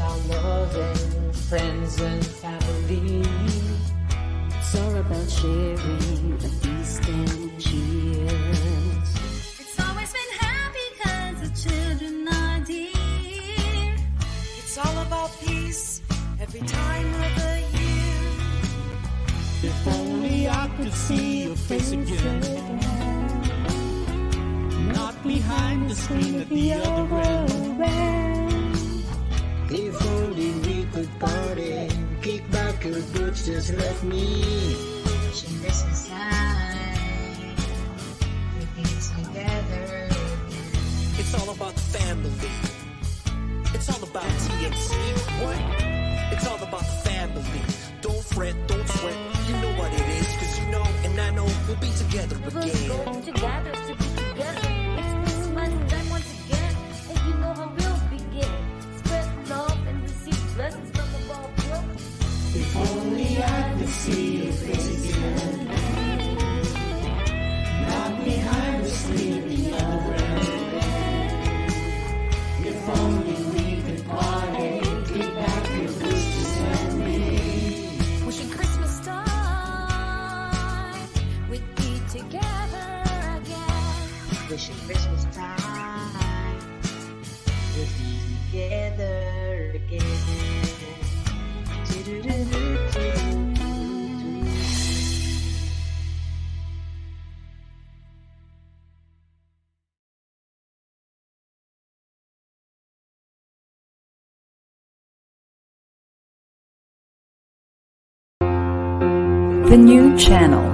about love and friends and family. It's all about sharing a feast and cheers. It's always been happy cause the children are dear. It's all about peace every time of the year. If only I could see your face again, not behind the screen at the other end. If only we could party, kick back your boots, just let me. Wishing this was time. We be together again. It's all about the family. It's all about TNC. What? It's all about the family. Don't fret, don't sweat. You know what it is, cause you know and I know we'll be together We'll again. go together to be together. It's Christmas time once again, and you know how we'll begin. Spread love and receive blessings from above. If only I could see your face again, not behind the screen at the other end. If only we could party, kick back your boots, just let me. Wishing Christmas time we'd be together again. Wishing Christmas time we'll be together again. The new channel.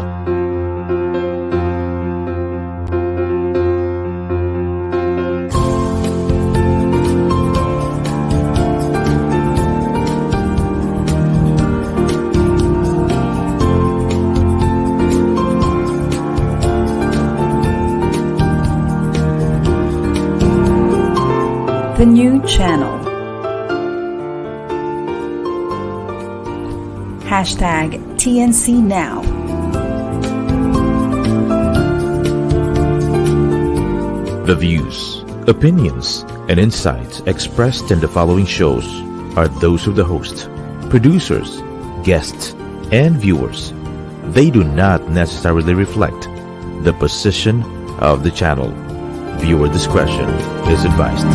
The new channel. Hashtag TNCnow. The views, opinions, and insights expressed in the following shows are those of the host, producers, guests, and viewers. They do not necessarily reflect the position of the channel. Viewer discretion is advised.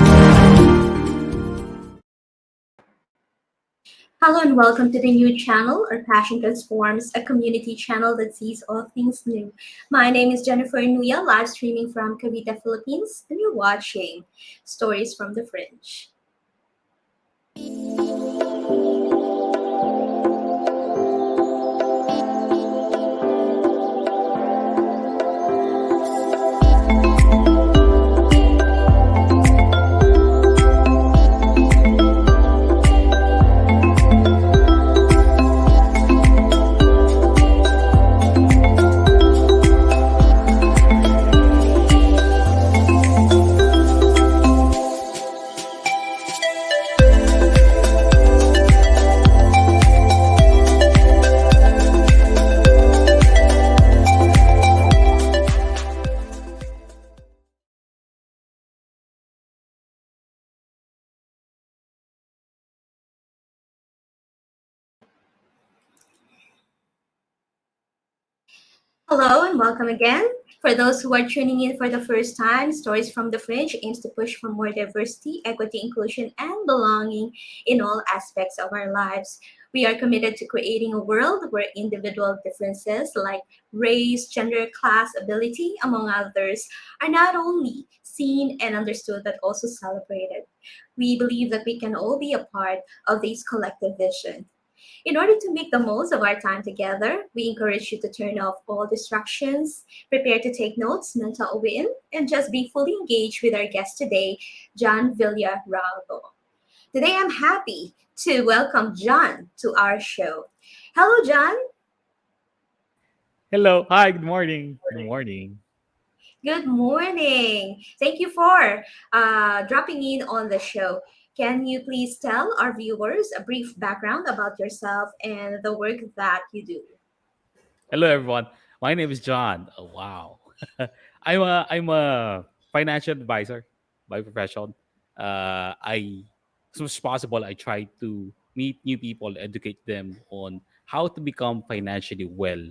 Hello and welcome to the new channel. Our passion transforms, a community channel that sees all things new. My name is Jennifer Nuya, live streaming from Cavite, Philippines, and you're watching Stories from the Fringe. Hello and welcome again. For those who are tuning in for the first time, Stories from the Fringe aims to push for more diversity, equity, inclusion, and belonging in all aspects of our lives. We are committed to creating a world where individual differences like race, gender, class, ability, among others, are not only seen and understood but also celebrated. We believe that we can all be a part of this collective vision. In order to make the most of our time together, we encourage you to turn off all distractions, prepare to take notes, mental win, and just be fully engaged with our guest today, John Villaralbo. Today, I'm happy to welcome John to our show. Hello, John. Hello. Hi. Good morning. Good morning. Good morning. Thank you for dropping in on the show. Can you please tell our viewers a brief background about yourself and the work that you do? Hello, everyone. My name is John. Oh, wow. I'm a financial advisor by profession. I as much as possible, I try to meet new people, educate them on how to become financially well,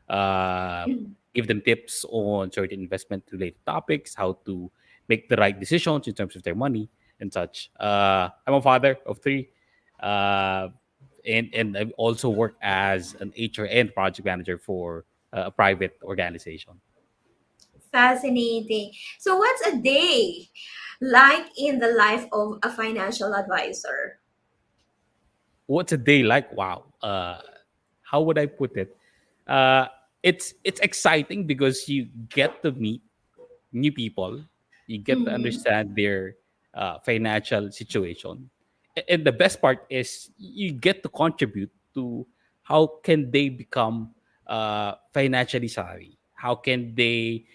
uh, give them tips on certain investment related topics, how to make the right decisions in terms of their money and such. I'm a father of three, uh, and I also work as an HR and project manager for a private organization. Fascinating. So, what's a day like in the life of a financial advisor? What's a day like? Wow. How would I put it? Uh, it's exciting because you get to meet new people, you get to Mm-hmm. understand their financial situation, and the best part is you get to contribute to how can they become financially savvy. How can they,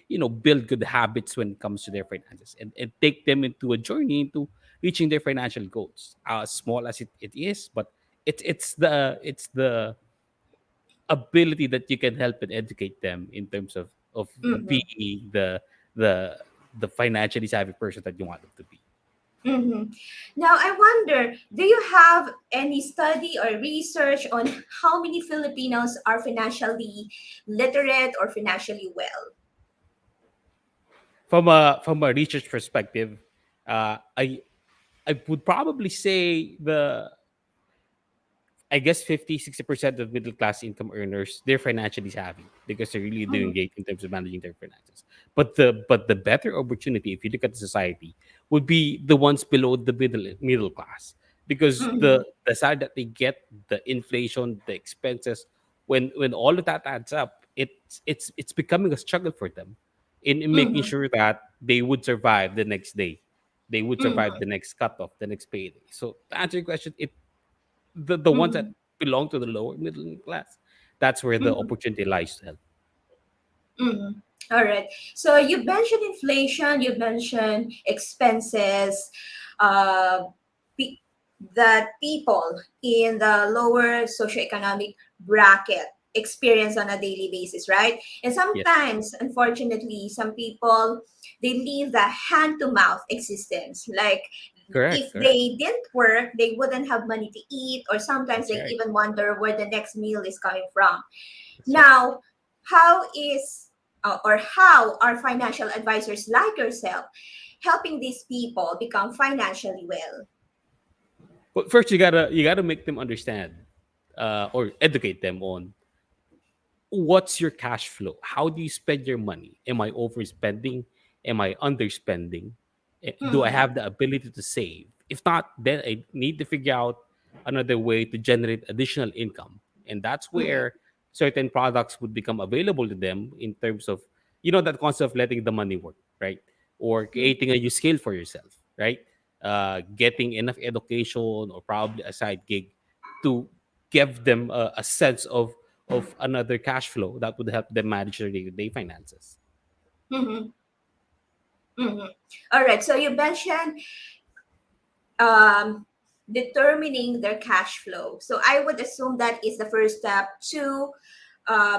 build good habits when it comes to their finances, and take them into a journey into reaching their financial goals, as small as it is, but it's the ability that you can help and educate them in terms of Mm-hmm. being the the financially savvy person that you want them to be. Mm-hmm. Now, I wonder, do you have any study or research on how many Filipinos are financially literate or financially well? From a research perspective, I would probably say I guess 50-60% of middle class income earners, they're financially savvy because they're really doing Mm-hmm. great in terms of managing their finances. But the better opportunity, if you look at the society, would be the ones below the middle class, because Mm-hmm. the side that they get, the inflation, the expenses, when all of that adds up, it's becoming a struggle for them in making Mm-hmm. sure that they would survive the next day, they would survive Mm-hmm. the next cutoff, the next payday. So to answer your question, the ones that Mm-hmm. belong to the lower middle class, that's where the Mm-hmm. opportunity lies to help. Mm-hmm. All right. So you mentioned inflation, you mentioned expenses, uh, pe- that people in the lower socioeconomic bracket experience on a daily basis, right? And Yes, sometimes, unfortunately, some people, they live the hand to mouth existence. Like, if correct, correct. they didn't work, they wouldn't have money to eat, or sometimes That's they right. even wonder where the next meal is coming from. That's right. Now, how is or how are financial advisors like yourself helping these people become financially well? But first, you gotta make them understand, or educate them on what's your cash flow. How do you spend your money? Am I overspending? Am I underspending? Do I Mm-hmm. have the ability to save? If not, then I need to figure out another way to generate additional income. And that's Mm-hmm. where certain products would become available to them, in terms of, that concept of letting the money work, right? Or creating a new skill for yourself, right? Getting enough education, or probably a side gig, to give them a sense of another cash flow that would help them manage their day-to-day finances. Mm-hmm. Mm-hmm. All right. So you mentioned um, determining their cash flow. So I would assume that is the first step to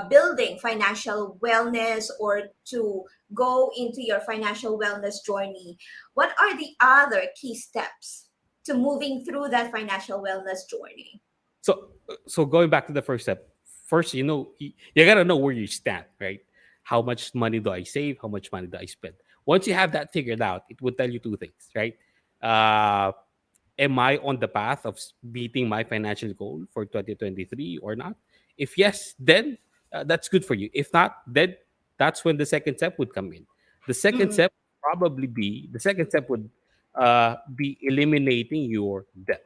building financial wellness, or to go into your financial wellness journey. What are the other key steps to moving through that financial wellness journey? So going back to the first step, first, you gotta know where you stand, right? How much money do I save? How much money do I spend? Once you have that figured out, it would tell you two things, right? Uh, am I on the path of meeting my financial goal for 2023 or not? If yes, then that's good for you. If not, then that's when the second step would come in. Mm-hmm. The second step would be eliminating your debt.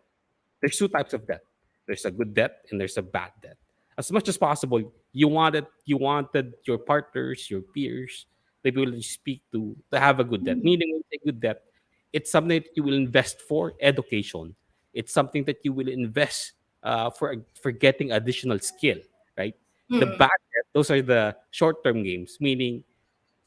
There's two types of debt. There's a good debt and there's a bad debt. As much as possible, you wanted your partners, your peers, the people that you speak to have a good debt. Mm-hmm. Meaning, when you say good debt, it's something that you will invest for education. It's something that you will invest for getting additional skill, right? The Mm-hmm. bad debt, those are the short term games. Meaning,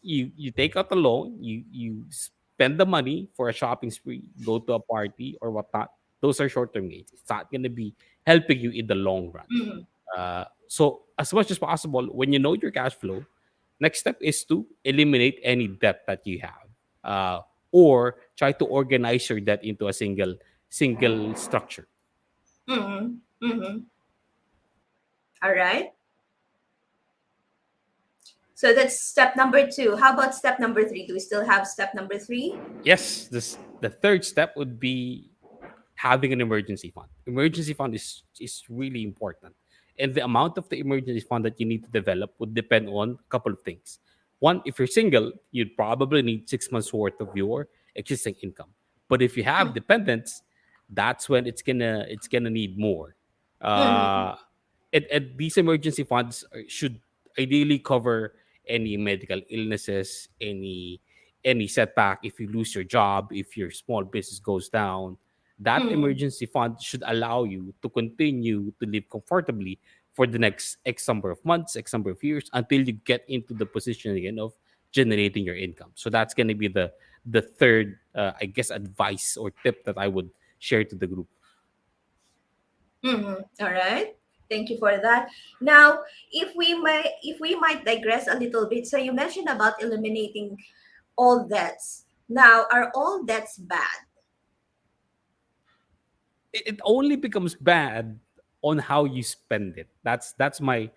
you take out a loan, you spend the money for a shopping spree, go to a party or whatnot. Those are short term gains. It's not going to be helping you in the long run. Mm-hmm. So as much as possible, when you know your cash flow, next step is to eliminate any debt that you have, or try to organize your debt into a single structure. Mm-hmm. Mm-hmm. All right. So that's step number two. How about step number three? Do we still have step number three? Yes, the third step would be having an emergency fund. Emergency fund is really important. And the amount of the emergency fund that you need to develop would depend on a couple of things. One, if you're single, you'd probably need 6 months worth of your existing income. But if you have dependents, that's when it's gonna need more. Mm-hmm. Uh, and these emergency funds should ideally cover any medical illnesses, any setback, if you lose your job, if your small business goes down. That Mm-hmm. emergency fund should allow you to continue to live comfortably for the next X number of months, X number of years, until you get into the position again of generating your income. So that's going to be the third, I guess, advice or tip that I would share to the group. Mm-hmm. All right. Thank you for that. Now, if we might digress a little bit. So you mentioned about eliminating all debts. Now, are all debts bad? It only becomes bad on how you spend it. That's my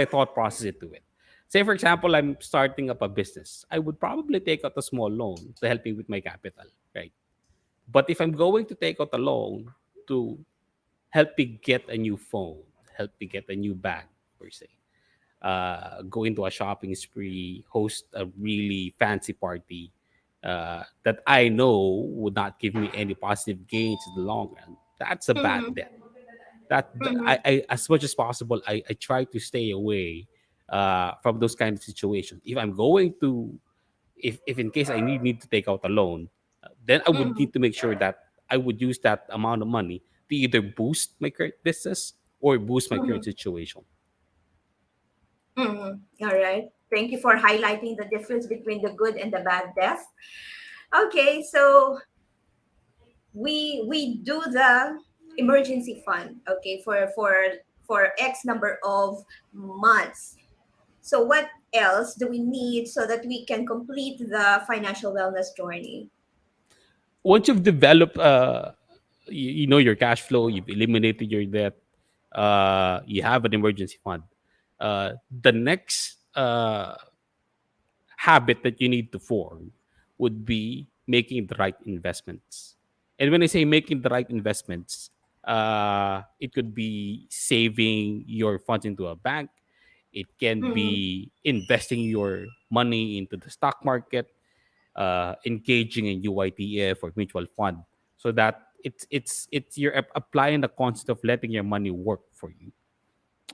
thought process into it. Say for example, I'm starting up a business. I would probably take out a small loan to help me with my capital, right? But if I'm going to take out a loan to help me get a new phone, help me get a new bag, per se, go into a shopping spree, host a really fancy party that I know would not give me any positive gains in the long run, that's a bad Mm-hmm. debt. That Mm-hmm. I as much as possible, I try to stay away from those kind of situations. If I'm going to, if in case I need to take out a loan, then I would Mm-hmm. need to make sure that I would use that amount of money to either boost my current business or boost my current Mm-hmm. situation. Mm-hmm. All right. Thank you for highlighting the difference between the good and the bad debt. Okay, so we do the emergency fund, okay, for X number of months. So what else do we need so that we can complete the financial wellness journey? Once you've developed you know your cash flow, you've eliminated your debt, you have an emergency fund, the next habit that you need to form would be making the right investments. And when I say making the right investments, it could be saving your funds into a bank. It can Mm-hmm. be investing your money into the stock market, engaging in UITF or mutual fund, so that it's you're applying the concept of letting your money work for you.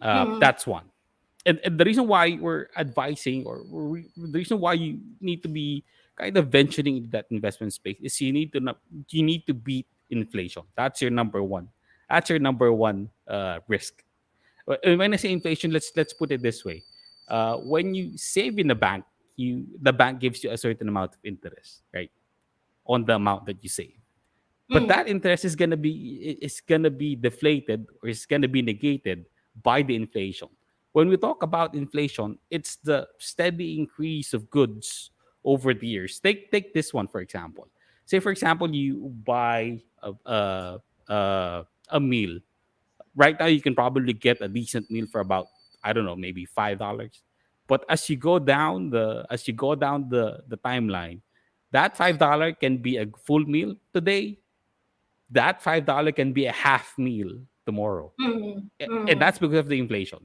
Mm-hmm. That's one. And the reason why we're advising, or the reason why you need to be kind of venturing into that investment space, is you need to beat inflation. That's your number one. That's your number one risk. When I say inflation, let's put it this way: when you save in the bank, the bank gives you a certain amount of interest, right, on the amount that you save. But Mm-hmm. that interest is gonna be deflated, or is gonna be negated by the inflation. When we talk about inflation, it's the steady increase of goods over the years. Take this one for example. Say for example, you buy a meal. Right now you can probably get a decent meal for about, I don't know, maybe $5. But as you go down the timeline, that $5 can be a full meal today. That $5 can be a half meal tomorrow. Mm-hmm. And Mm-hmm. that's because of the inflation.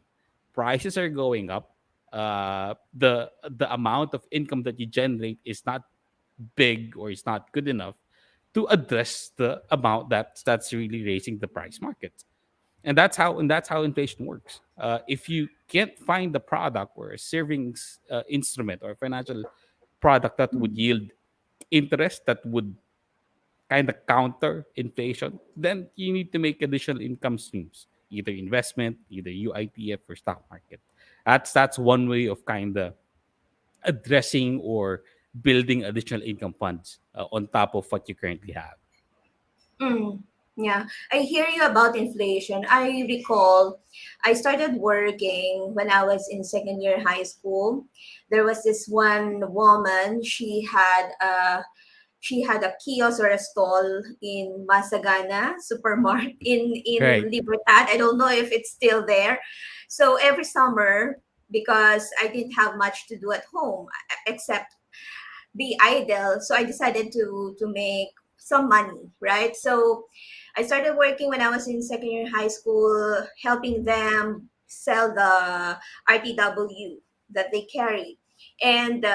Prices are going up. The amount of income that you generate is not big, or is not good enough to address the amount that's really raising the price market. And that's how inflation works. If you can't find the product, or a savings instrument, or financial product that would yield interest, that would kind of counter inflation, then you need to make additional income streams, either investment, either UITF, or stock market. That's one way of kind of addressing or building additional income funds on top of what you currently have. Mm, yeah, I hear you about inflation. I recall I started working when I was in second year high school. There was this one woman, she had a kiosk or a stall in Masagana supermarket in Right. Libertad. I don't know if it's still there. So every summer, because I didn't have much to do at home except be idle, so I decided to make some money, right? So I started working when I was in second year high school, helping them sell the RTW that they carry. And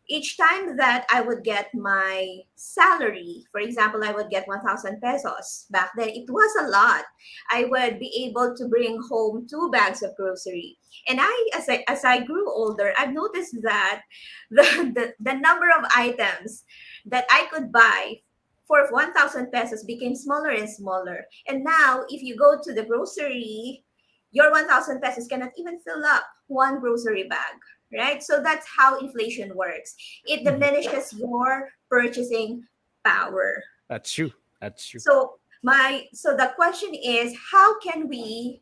each time that I would get my salary, for example, I would get 1,000 pesos. Back then, it was a lot. I would be able to bring home 2 bags of grocery. And as I grew older, I've noticed that the number of items that I could buy for 1,000 pesos became smaller and smaller. And now, if you go to the grocery, your 1,000 pesos cannot even fill up one grocery bag, right? So that's how inflation works. It Mhm. diminishes your purchasing power. That's true. That's true. So the question is, how can we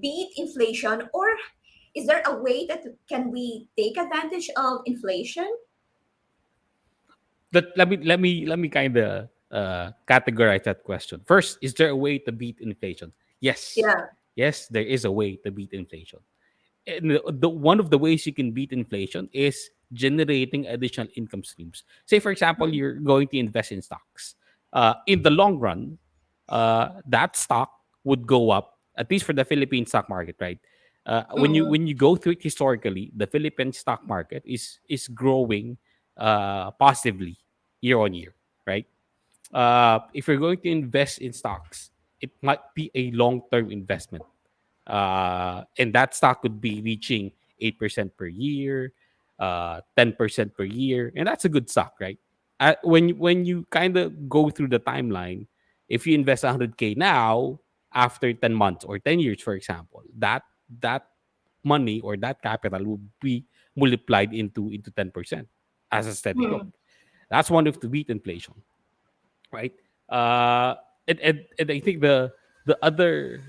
beat inflation, or is there a way that can we take advantage of inflation? Let me kind of categorize that question. First, is there a way to beat inflation? Yes, Yeah. yes, there is a way to beat inflation. And the one of the ways you can beat inflation is generating additional income streams. Say, for example, Mm. you're going to invest in stocks. In the long run, that stock would go up, at least for the Philippine stock market, right? Mm. When you go through it historically, the Philippine stock market is growing positively year on year, right? If you're going to invest in stocks, it might be a long term investment, and that stock could be reaching 8% per year, 10% per year, and that's a good stock, right? When you kind of go through the timeline, if you invest 100K now, after 10 months or 10 years, for example, that money or that capital will be multiplied into 10% as a steady growth. Mm. That's one of to beat inflation, right? Uh, and I think the other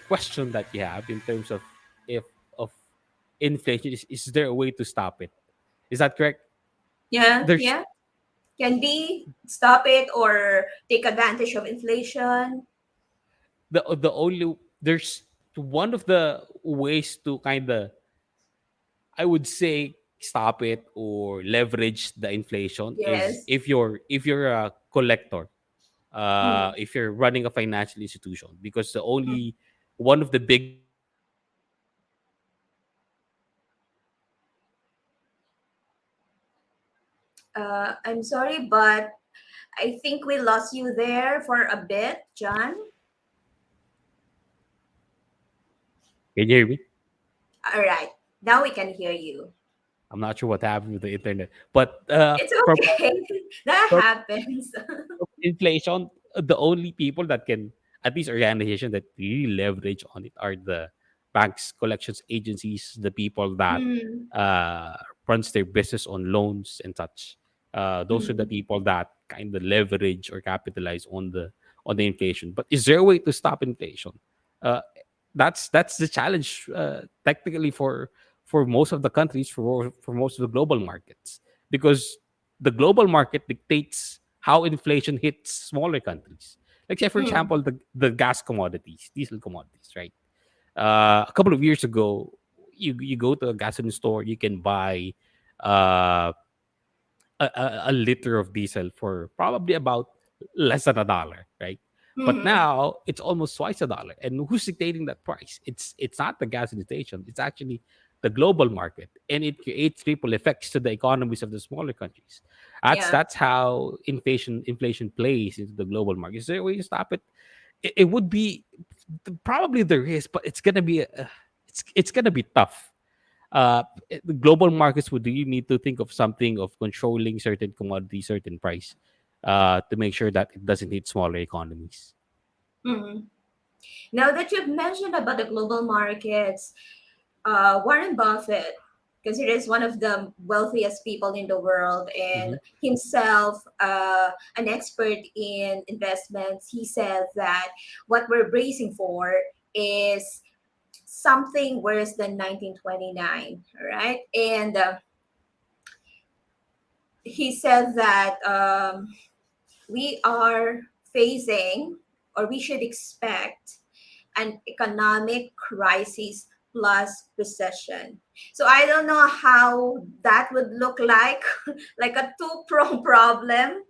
question that you have in terms of if of inflation is there a way to stop it? Is that correct? Yeah, There's yeah. Can be stop it or take advantage of inflation. the only there's one of the ways to kind of, I would say, stop it or leverage the inflation is Yes. if you're a collector, Mm. if you're running a financial institution, because the only one of the biggest ways to stop inflation is I'm sorry, but I think we lost you there for a bit, John. can you hear me? All right. Now we can hear you. I'm not sure what happened with the internet, but It's from okay. That from happens. inflation, the only people that can, at least organization that really leverage on it, are the banks, collections agencies, the people that Mm. uh, runs their business on loans and such. Those are the Mm. people that kind of leverage or capitalize on the inflation. But is there a way to stop inflation? Uh, that's the challenge, technically, for most of the countries, for most of the global markets, because the global market dictates how inflation hits smaller countries. Like, say, for Mm. example, the gas commodities, diesel commodities, right? A couple of years ago, you go to a gasoline store, you can buy uh, a liter of diesel for probably about less than $1, right? But Mm. now it's almost twice $1. And who's dictating that price? It's not the gasoline station. It's actually the global market, and it creates ripple effects to the economies of the smaller countries. That's Yeah. that's how inflation plays into the global market. Is there a way to stop it? It would be, probably there is, but it's gonna be tough. The global markets would really need to think of something of controlling certain commodity, certain price, to make sure that it doesn't hit smaller economies. Mm. Now that you've mentioned about the global markets, Warren Buffett, considered as one of the wealthiest people in the world Hmm. and himself an expert in investments, he said that what we're bracing for is something worse than 1929, right? And he said that we are facing, or we should expect, an economic crisis plus recession. So I don't know how that would look like, like a two-prong problem.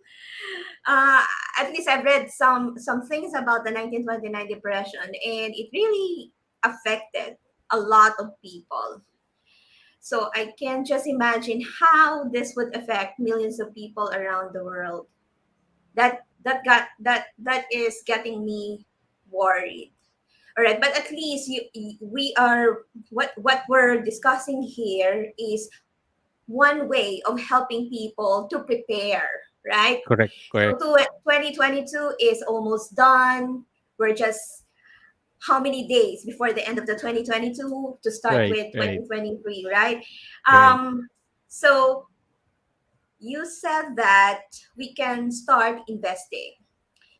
Uh, at least I've read some things about the 1929 depression, and it really affected a lot of people. So I can just imagine how this would affect millions of people around the world. That is getting me worried. All right, but at least we are, what we're discussing here is one way of helping people to prepare, right? Correct, So correct. 2022 is almost done. We're just how many days before the end of the 2022 to start Right, with right, 2023, right? right. So you said that we can start investing.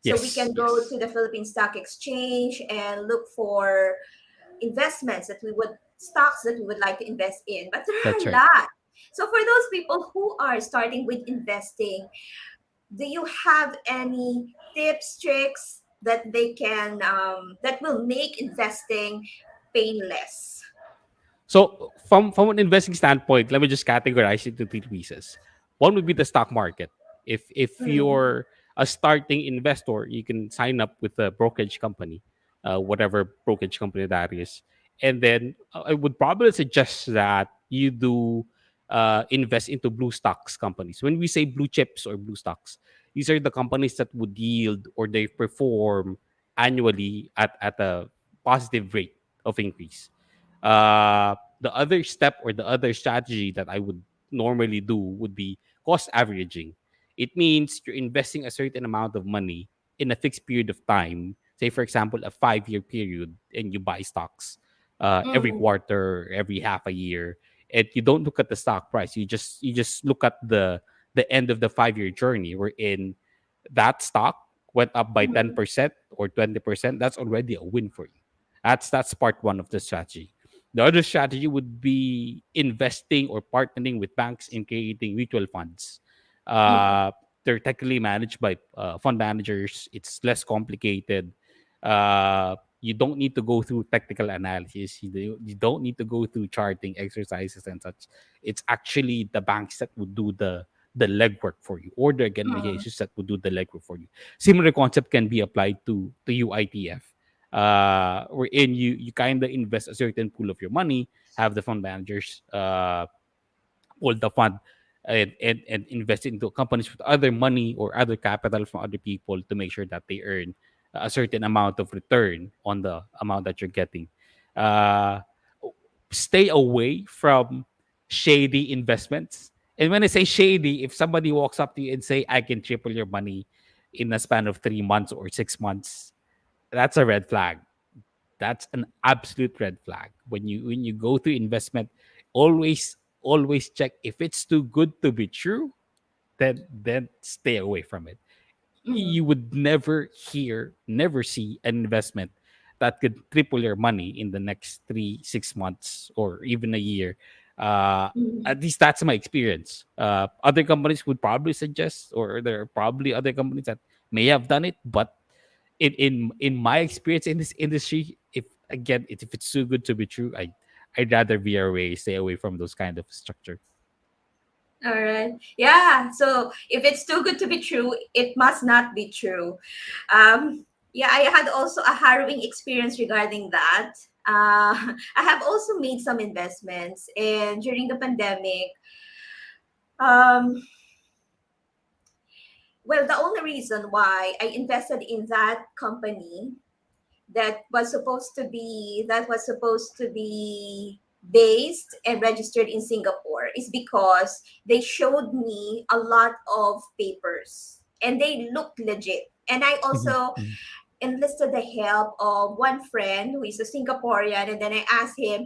So we Yes, can go yes. to the Philippine Stock Exchange and look for investments that we would, stocks that we would like to invest in. But there are That's a right. lot. So for those people who are starting with investing, do you have any tips, tricks that they can that will make investing painless? So from an investing standpoint, let me just categorize it into three pieces. One would be the stock market. If Mm, you're a starting investor, you can sign up with a brokerage company, whatever brokerage company that is, and then I would probably suggest that you do invest into blue stocks companies. When we say blue chips or blue stocks, these are the companies that would yield or they perform annually at a positive rate of increase. The other step or the other strategy that I would normally do would be cost averaging. It means you're investing a certain amount of money in a fixed period of time. Say, for example, a 5 year period, and you buy stocks every mm, quarter, every half a year, and you don't look at the stock price. You just look at the end of the 5 year journey, wherein that stock went up by ten mm, percent or 20%. That's already a win for you. That's part one of the strategy. The other strategy would be investing or partnering with banks in creating mutual funds. mm, Uh, they're technically managed by fund managers. It's less complicated. You don't need to go through technical analysis. You don't need to go through charting exercises and such. It's actually the banks that would do the legwork for you, or the mm, organizations that would do the legwork for you. Similar concept can be applied to UITF, wherein you kind of invest a certain pool of your money, have the fund managers hold the fund, and invest into companies with other money or other capital from other people to make sure that they earn a certain amount of return on the amount that you're getting. Uh, Stay away from shady investments. And when I say shady, if somebody walks up to you and say, I can triple your money in a span of 3 months or 6 months, that's a red flag. That's an absolute red flag. When you go to investment, always check if it's too good to be true, then stay away from it. mm, You would never see an investment that could triple your money in the next 3 6 months or even a year. uh mm. at least that's my experience. Other companies would probably suggest, or there are probably other companies that may have done it, but in my experience in this industry, if again if it's too good to be true, I'd rather stay away from those kind of structure. All right. Yeah. So if it's too good to be true, it must not be true. Yeah, I had also a harrowing experience regarding that. I have also made some investments, and during the pandemic, um, well, the only reason why I invested in that company that was supposed to be based and registered in Singapore is because they showed me a lot of papers and they looked legit. And I Mhm, also mhm. enlisted the help of one friend who is a Singaporean, and then I asked him,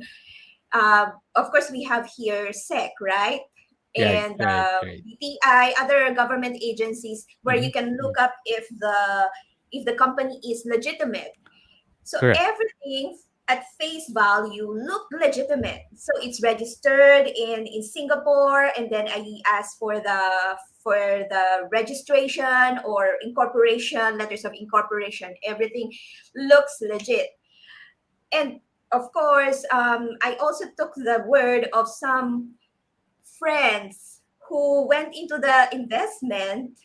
of course, we have here SEC, right? Right, And right, right. DTI, other government agencies where Mhm, you can mhm. look up if the company is legitimate. So Correct. everything at face value look legitimate. So it's registered in Singapore, and then I asked for the registration or incorporation, letters of incorporation. Everything looks legit. And of course, I also took the word of some friends who went into the investment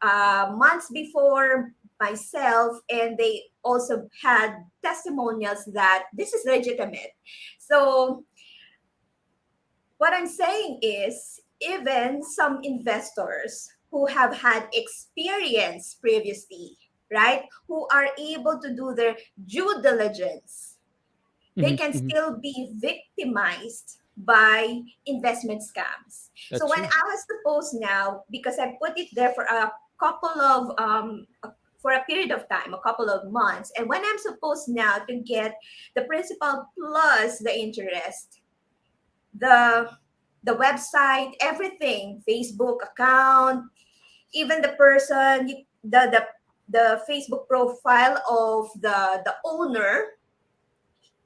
months before myself, and they also had testimonials that this is legitimate. So what I'm saying is, even some investors who have had experience previously, right, who are able to do their due diligence, they can Mm-hmm. still be victimized by investment scams. So That's when true. I was supposed now, because I put it there for a couple of for a period of time, a couple of months, and when I'm supposed now to get the principal plus the interest, the the website, everything, Facebook account, even the person, the Facebook profile of the owner,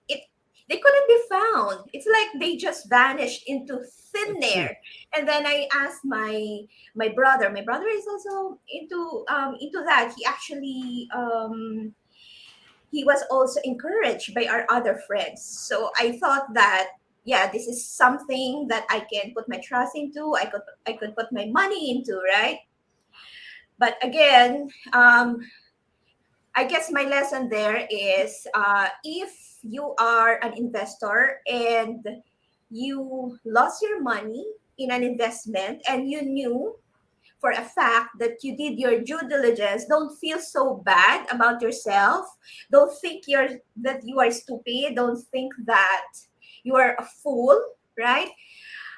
it they couldn't be found. It's like they just vanished into thin That's true. air. And then I asked my brother. My brother is also into that. He actually he was also encouraged by our other friends. So I thought that, yeah, this is something that I can put my trust into. I could put my money into, right? But again, I guess my lesson there is, if you are an investor and you lost your money in an investment and you knew for a fact that you did your due diligence, don't feel so bad about yourself. Don't think that you are stupid. Don't think that you are a fool, right?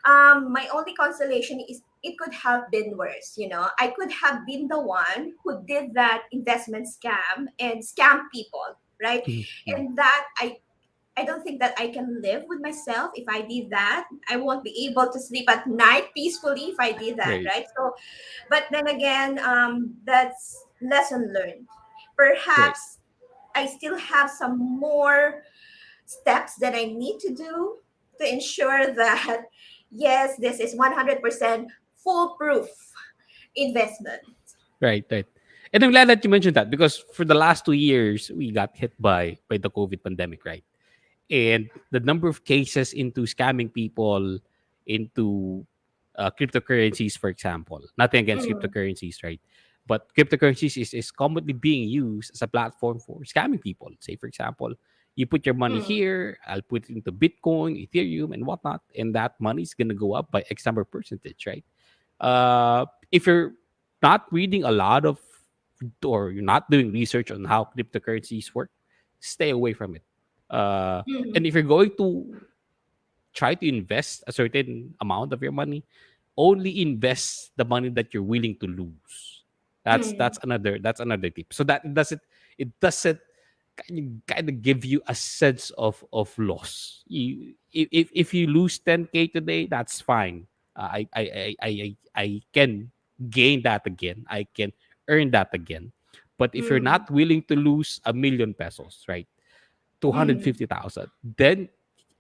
My only consolation is it could have been worse. I could have been the one who did that investment scam and scam people, right? Mhm. And that I don't think that I can live with myself if I did that. I won't be able to sleep at night peacefully if I did that, Right. right? So, but then again, that's lesson learned. Right. Perhaps I still have some more steps that I need to do to ensure that, yes, this is 100% foolproof investment. Right. Right. And I'm glad that you mentioned that because for the last 2 years we got hit by the COVID pandemic, right? And the number of cases into scamming people into cryptocurrencies, for example. Nothing against Mm, cryptocurrencies, right? But cryptocurrencies is commonly being used as a platform for scamming people. Say, for example, you put your money mm, here, I'll put it into Bitcoin, Ethereum, and whatnot, and that money is going to go up by X number of percentage, right? If you're not reading a lot of or you're not doing research on how cryptocurrencies work, stay away from it. And mm, if you're going to try to invest a certain amount of your money, only invest the money that you're willing to lose. mm. That's another tip. So that it doesn't kind of give you a sense of loss. If you lose 10K today, that's fine. I can gain that again. I can earn that again. But if you're Mm, not willing to lose 1 million pesos, right? mm, 250,000, then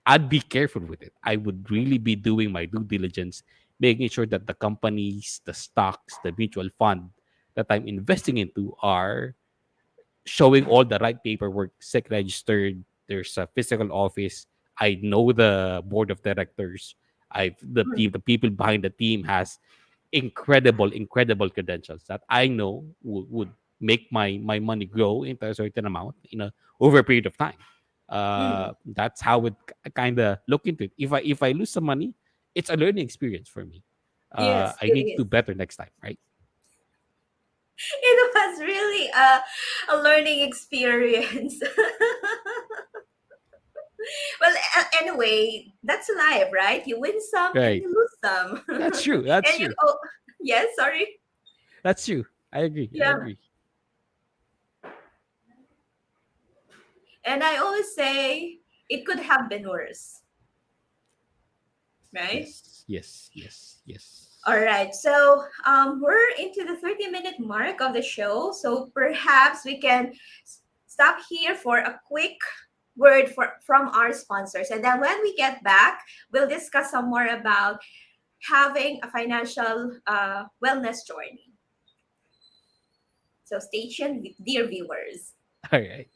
I'd be careful with it. I would really be doing my due diligence, making sure that the companies, the stocks, the mutual fund that I'm investing into are showing all the right paperwork, SEC registered. There's a physical office. I know the board of directors. mm, The people behind the team has incredible credentials that I know would make my money grow into a certain amount over a period of time. mm. That's how it kind of look into it. If I lose some money, it's a learning experience for me. Yes, I it need to do is. better next time, right? It was really a learning experience. Well, anyway, that's life, right? You win some and Right. you lose some. That's true. That's And you true. oh, yes, sorry. That's true. I agree. I Yeah. agree. And I always say it could have been worse, right? Yes. Yes. Yes. All Yes. right. So we're into the 30-minute mark of the show. So perhaps we can stop here for a quick word from our sponsors. And then when we get back, we'll discuss some more about having a financial wellness journey. So stay tuned, dear viewers. All right.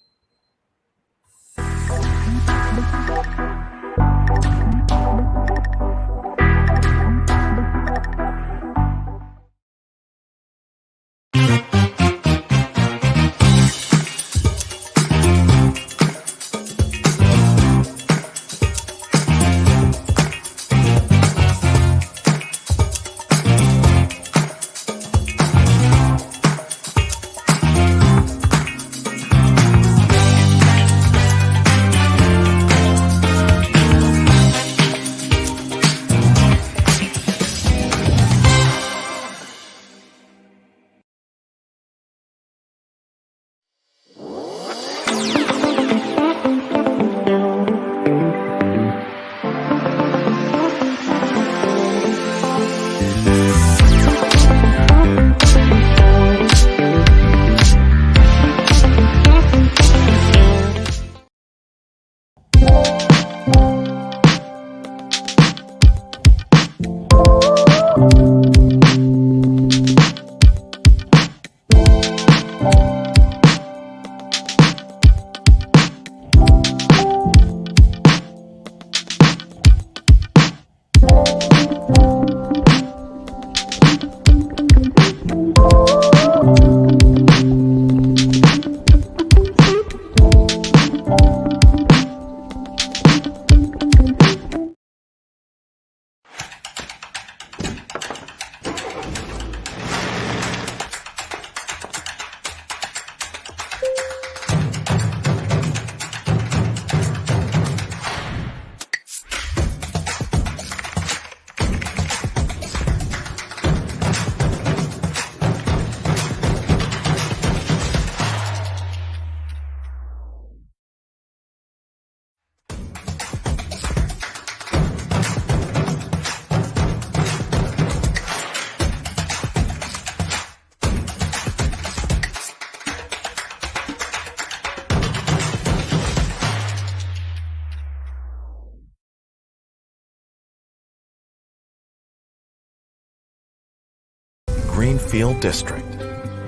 Greenfield District,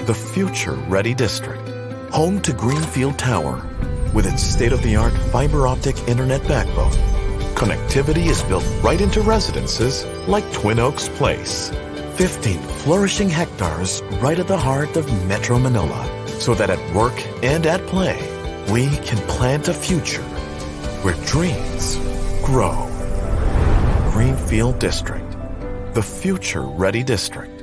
the future-ready district, home to Greenfield Tower. With its state-of-the-art fiber optic internet backbone, connectivity is built right into residences like Twin Oaks Place. 15 flourishing hectares right at the heart of Metro Manila, so that at work and at play, we can plant a future where dreams grow. Greenfield District, the future-ready district.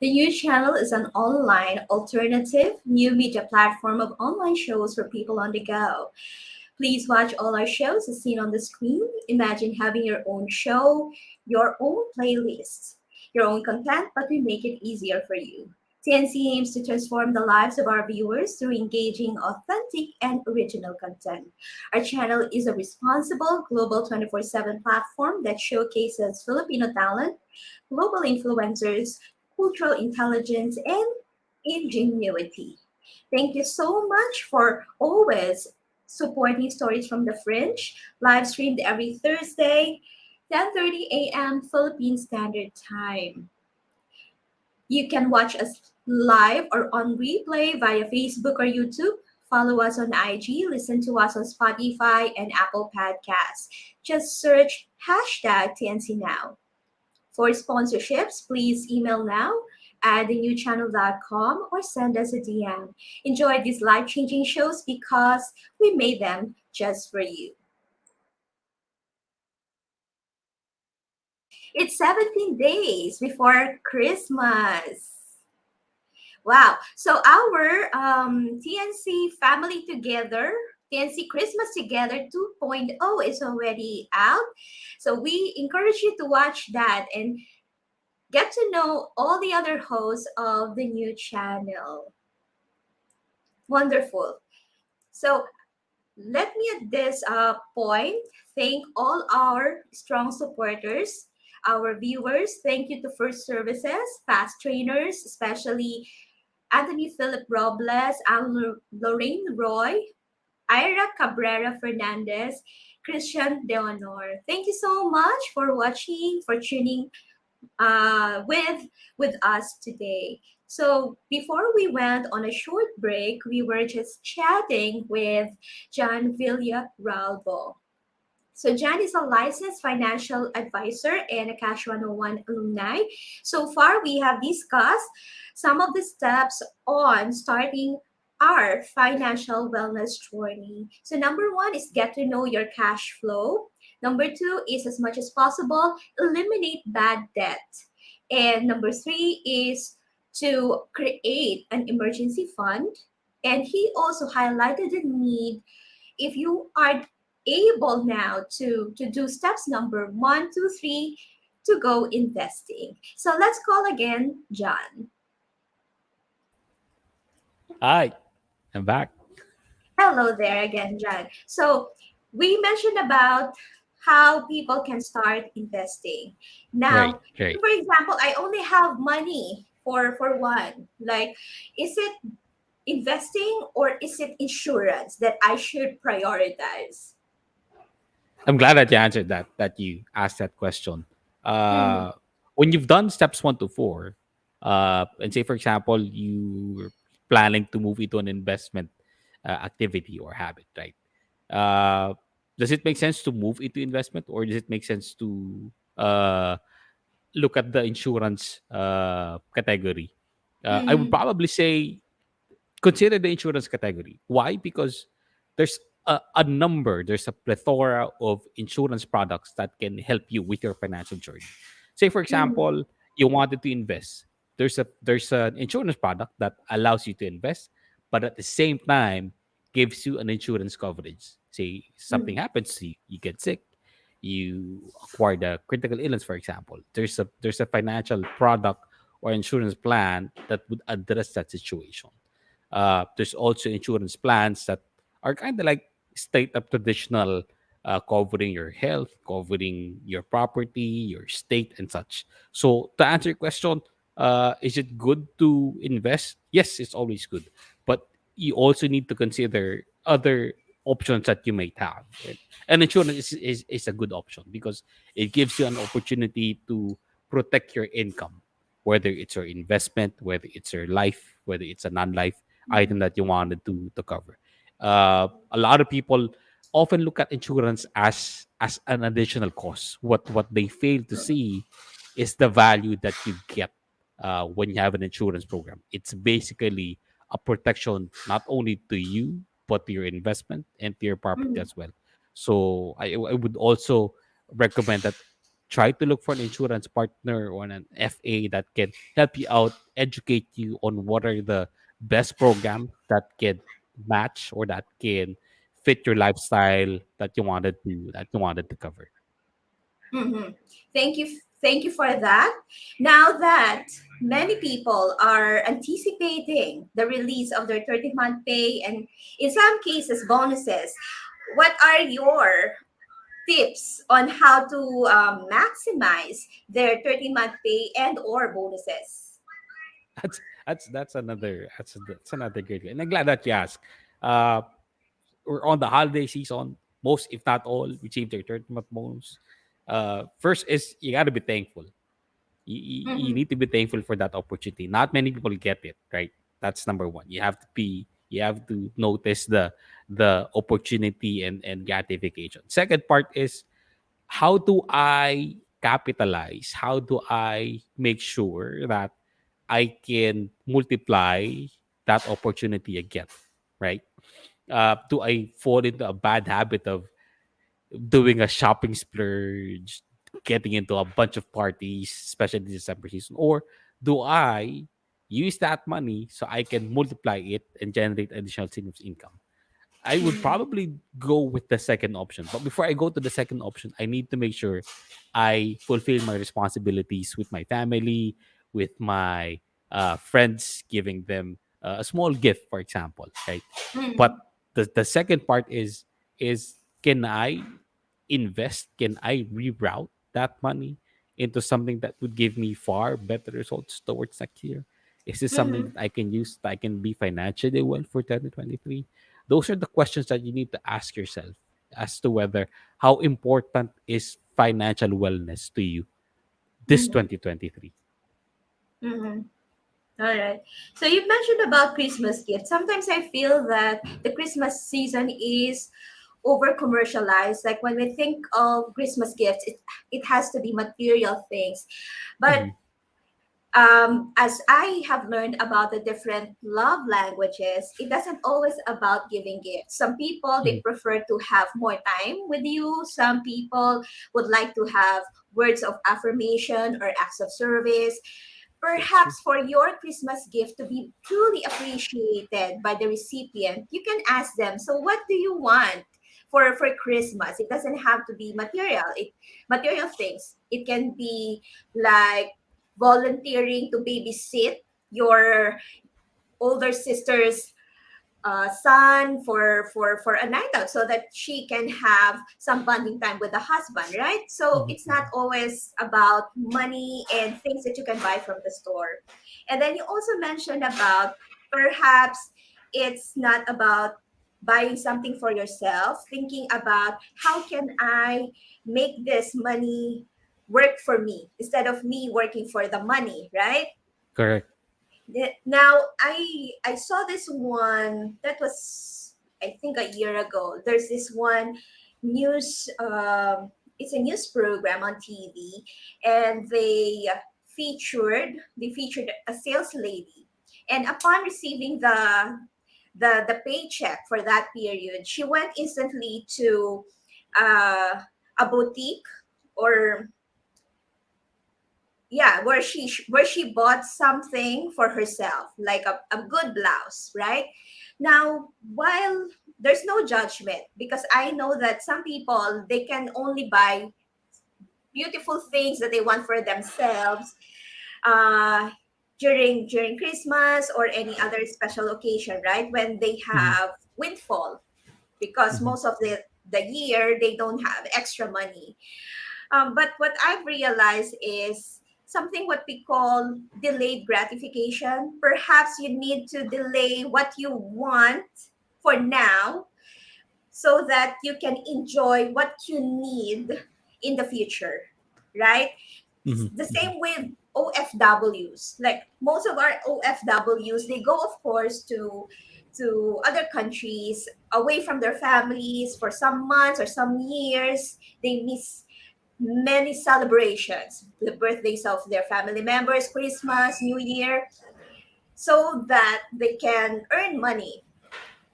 The News Channel is an online, alternative, new media platform of online shows for people on the go. Please watch all our shows as seen on the screen. Imagine having your own show, your own playlist, your own content, but we make it easier for you. TNC aims to transform the lives of our viewers through engaging, authentic, and original content. Our channel is a responsible, global 24/7 platform that showcases Filipino talent, global influencers, cultural intelligence, and ingenuity. Thank you so much for always supporting Stories from the Fringe, live streamed every Thursday, 10:30 a.m. Philippine Standard Time. You can watch us live or on replay via Facebook or YouTube. Follow us on IG, listen to us on Spotify and Apple Podcasts. Just search hashtag TNCnow. For sponsorships, please email now at thenewchannel.com or send us a DM. Enjoy these life changing shows because we made them just for you. It's 17 days before Christmas. Wow. So our TNC Family Together, TNC Christmas Together 2.0 is already out. So we encourage you to watch that and get to know all the other hosts of the new channel. Wonderful. So let me at this point thank all our strong supporters, our viewers. Thank you to First Services, Fast Trainers, especially Anthony Philip Robles, Lorraine Roy, Ira Cabrera Fernandez, Christian Deonor. Thank you so much for watching, for tuning with us today. So before we went on a short break, we were just chatting with John Villaralbo. So Jan is a licensed financial advisor and a Cash 101 alumni. So far, we have discussed some of the steps on starting our financial wellness journey. So number one is get to know your cash flow. Number two is as much as possible, eliminate bad debt. And number three is to create an emergency fund. And he also highlighted the need if you are able now to do steps number 1, 2, 3 to go investing. So let's call again John. Hi, I'm back. Hello there again, John. So we mentioned about how people can start investing. Right, Now, right. for example, I only have money for one. Like, is it investing or is it insurance that I should prioritize? I'm glad that you answered that you asked that question. Mm-hmm. When you've done steps 1 to 4, and say for example you're planning to move into an investment activity or habit, right? Uh, does it make sense to move into investment, or does it make sense to look at the insurance category? I would Mm-hmm. probably say consider the insurance category. Why? Because there's there's a plethora of insurance products that can help you with your financial journey. Say, for Mm-hmm. example, you wanted to invest. There's an insurance product that allows you to invest, but at the same time gives you an insurance coverage. Say something happens to you, you get sick, you acquire the critical illness, for example. There's a financial product or insurance plan that would address that situation. There's also insurance plans that are kind of like straight up traditional, covering your health, covering your property, your state, and such. So to answer your question, is it good to invest? Yes, it's always good, but you also need to consider other options that you might have. Right? And insurance is a good option because it gives you an opportunity to protect your income, whether it's your investment, whether it's your life, whether it's a non-life item that you wanted to cover. A lot of people often look at insurance as an additional cost. What they fail to see is the value that you get when you have an insurance program. It's basically a protection not only to you but to your investment and to your property Mm-hmm. as well. So I would also recommend that try to look for an insurance partner or an FA that can help you out, educate you on what are the best program that can match or that can fit your lifestyle that you wanted to cover. Mm-hmm. Thank you for that. Now that many people are anticipating the release of their 30-month pay and in some cases bonuses, what are your tips on how to maximize their 30-month pay and or bonuses? That's another great one. And I'm glad that you asked. Uh, we're on the holiday season. Most, if not all, receive their 30-month bonus. First is you got to be thankful. You Mm-hmm. need to be thankful for that opportunity. Not many people get it, right? That's number one. You have to notice the opportunity and gratification. Second part is how do I capitalize? How do I make sure that I can multiply that opportunity again, right? Do I fall into a bad habit of doing a shopping splurge, getting into a bunch of parties, especially the December season? Or do I use that money so I can multiply it and generate additional streams of income? I would probably go with the second option. But before I go to the second option, I need to make sure I fulfill my responsibilities with my family, with my friends, giving them a small gift, for example, right? But Mm. the second part is can I invest? Can I reroute that money into something that would give me far better results towards next year? Is this something Mm-hmm. that I can use that I can be financially well for 2023? Those are the questions that you need to ask yourself as to whether how important is financial wellness to you this Mm-hmm. 2023. Mm-hmm. All right. So you mentioned about Christmas gifts. Sometimes I feel that the Christmas season is over commercialized. Like when we think of Christmas gifts, it has to be material things. But Mhm. as I have learned about the different love languages, it doesn't always about giving gifts. Some people they Mhm. prefer to have more time with you. Some people would like to have words of affirmation or acts of service. That's true. Perhaps for your Christmas gift to be truly appreciated by the recipient, you can ask them, so what do you want for Christmas? It doesn't have to be material things. It can be like volunteering to babysit your older sister's son for a night out so that she can have some bonding time with the husband, right? So Mhm. it's not always about money and things that you can buy from the store. And then you also mentioned about perhaps it's not about buying something for yourself, thinking about how can I make this money work for me instead of me working for the money, right? Correct. Now I saw this one that was I think a year ago. There's this one news. It's a news program on TV, and they featured a sales lady, and upon receiving the paycheck for that period, she went instantly to uh, a boutique or yeah where she bought something for herself like a good blouse, right? Now while there's no judgment because I know that some people they can only buy beautiful things that they want for themselves uh during Christmas or any other special occasion, right, when they Mhm. have windfall because Mhm. most of the year they don't have extra money. But what I've realized is something what we call delayed gratification. Perhaps you need to delay what you want for now so that you can enjoy what you need in the future, right? Mhm. The Mhm. same with OFWs. Like most of our OFWs, they go, of course, to other countries away from their families for some months or some years. They miss many celebrations, the birthdays of their family members, Christmas, New Year, so that they can earn money.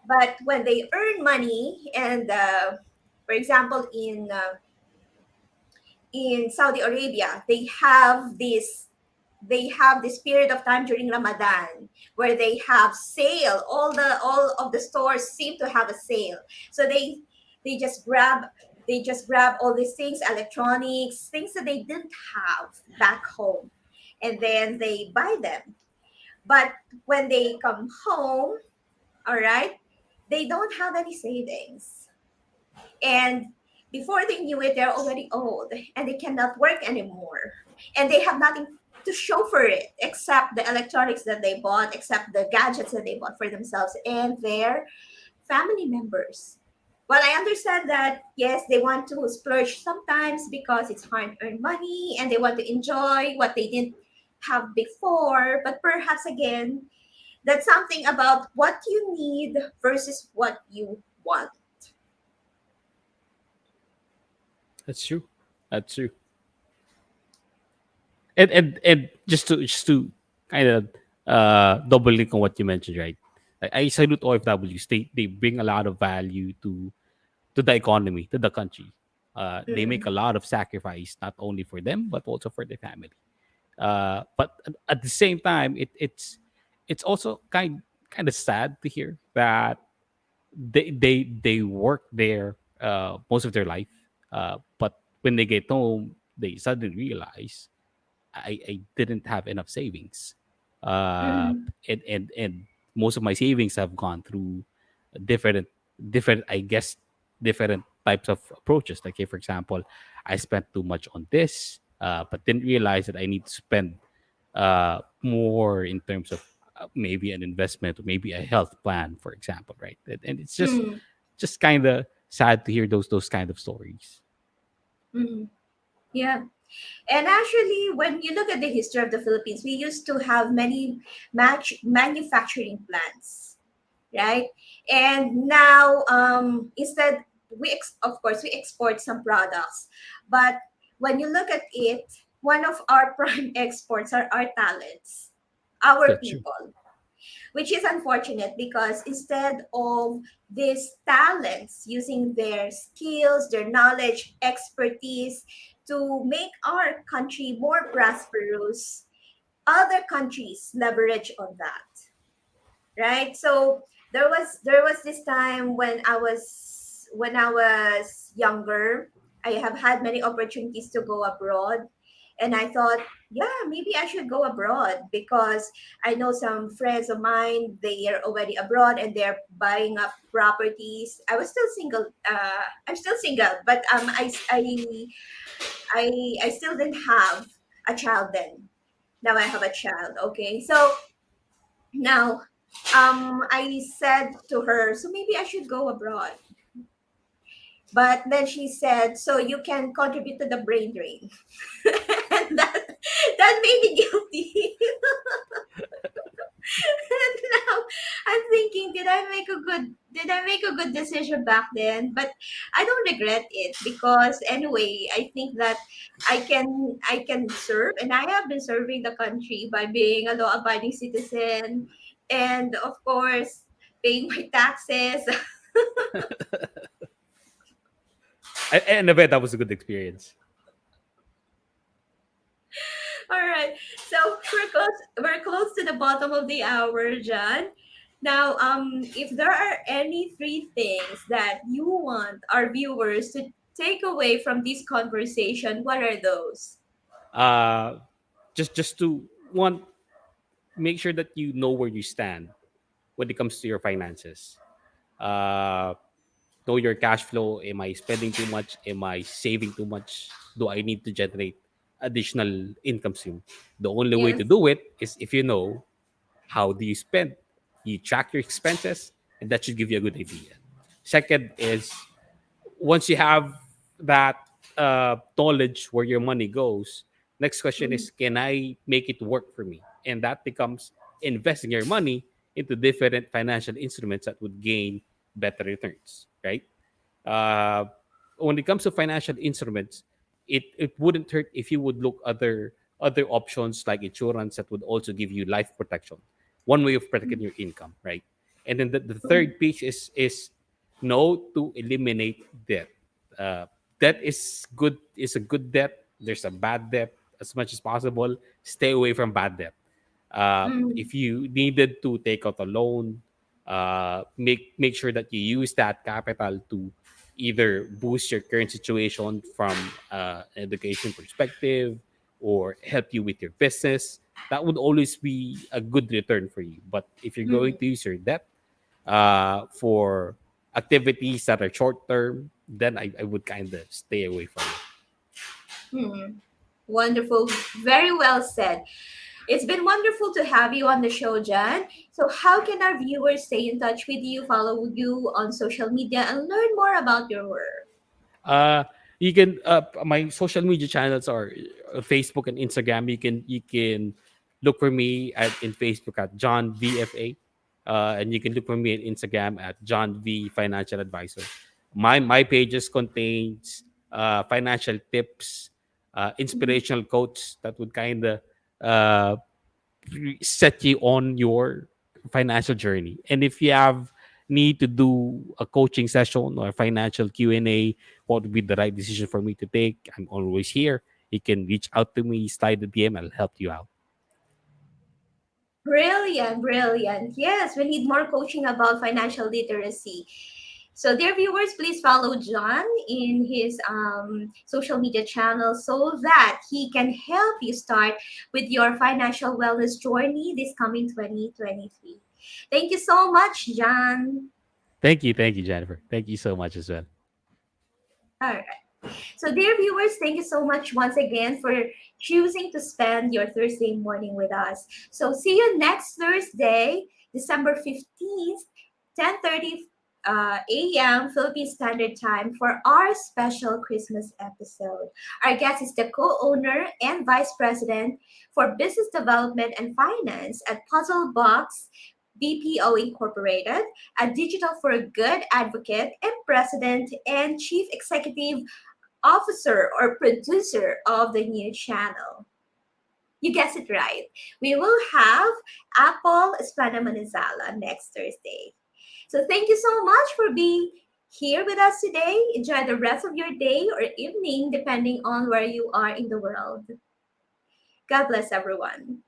But when they earn money, and for example, in Saudi Arabia, they have this period of time during Ramadan where they have sale. All of the stores seem to have a sale, so they just grab all these things, electronics, things that they didn't have back home, and then they buy them. But when they come home, all right, they don't have any savings, and before they knew it, they're already old and they cannot work anymore. And they have nothing to show for it except the electronics that they bought, except the gadgets that they bought for themselves and their family members. Well, I understand that, yes, they want to splurge sometimes because it's hard earned money and they want to enjoy what they didn't have before. But perhaps, again, that's something about what you need versus what you want. That's true. That's true. And just to kind of double link on what you mentioned, right? I salute OFWs. They bring a lot of value to the economy, to the country. They make a lot of sacrifice, not only for them but also for their family. But at the same time, it's also kind of sad to hear that they work there most of their life, but when they get home, they suddenly realize I didn't have enough savings, uh, Mm-hmm. and most of my savings have gone through different different I guess different types of approaches. Like, for example, I spent too much on this, but didn't realize that I need to spend more in terms of maybe an investment or maybe a health plan, for example, right? And it's just kind of sad to hear those kind of stories. Mm-hmm. Yeah. And actually, when you look at the history of the Philippines, we used to have many manufacturing plants, right? And now, instead, of course, we export some products. But when you look at it, one of our prime exports are our talents, our That's true. people, which is unfortunate because instead of these talents using their skills, their knowledge, expertise to make our country more prosperous, other countries leverage on that, right? So there was this time when I was younger. I have had many opportunities to go abroad, and I thought, yeah, maybe I should go abroad because I know some friends of mine, they are already abroad and they're buying up properties. I was still single. I'm still single, but I still didn't have a child then. Now I have a child. Okay, so now, I said to her, so maybe I should go abroad. But then she said, so you can contribute to the brain drain. And that made me guilty. And now I'm thinking, did I make a good decision back then? But I don't regret it because anyway, I think that I can serve, and I have been serving the country by being a law abiding citizen, and of course paying my taxes. And I bet that was a good experience. All right. So we're close to the bottom of the hour, John. Now, if there are any three things that you want our viewers to take away from this conversation, what are those? Uh, just to one, make sure that you know where you stand when it comes to your finances. Uh, know your cash flow. Am I spending too much? Am I saving too much? Do I need to generate additional income stream? The only way to Yes. do it is if you know how do you spend. You track your expenses, and that should give you a good idea. Second is once you have that knowledge where your money goes, next question Mhm. is, can I make it work for me? And that becomes investing your money into different financial instruments that would gain better returns, right? uh, when it comes to financial instruments, it wouldn't hurt if you would look other options like insurance that would also give you life protection, one way of protecting your income, right? And then the third piece is know to eliminate debt. uh, Debt is a good debt. There's a bad debt. As much as possible, stay away from bad debt. Mhm. If you needed to take out a loan, make sure that you use that capital to either boost your current situation from an education perspective or help you with your business. That would always be a good return for you. But if you're going Mhm. to use your debt for activities that are short term, then I would kind of stay away from it. Mhm. Wonderful. Very well said. It's been wonderful to have you on the show, John. So, how can our viewers stay in touch with you, follow you on social media, and learn more about your work? Uh, you can my social media channels are Facebook and Instagram. You can look for me in Facebook at John VFA, and you can look for me on Instagram at John V Financial Advisor. My pages contains financial tips, inspirational quotes that would kind of uh, set you on your financial journey. And if you have need to do a coaching session or financial Q&A, what would be the right decision for me to take, I'm always here. You can reach out to me, slide the DM, I'll help you out. Brilliant, brilliant. Yes, we need more coaching about financial literacy. So, dear viewers, please follow John in his social media channel so that he can help you start with your financial wellness journey this coming 2023. Thank you so much, John. Thank you, Jennifer. Thank you so much as well. All right. So, dear viewers, thank you so much once again for choosing to spend your Thursday morning with us. So, see you next Thursday, December 15th, 10:30 a.m. Philippine Standard Time for our special Christmas episode. Our guest is the co-owner and vice president for business development and finance at Puzzle Box BPO Incorporated, a digital for good advocate and president and chief executive officer or producer of the new channel. You guessed it right. We will have Apple Esplana Manizala next Thursday. So thank you so much for being here with us today. Enjoy the rest of your day or evening, depending on where you are in the world. God bless everyone.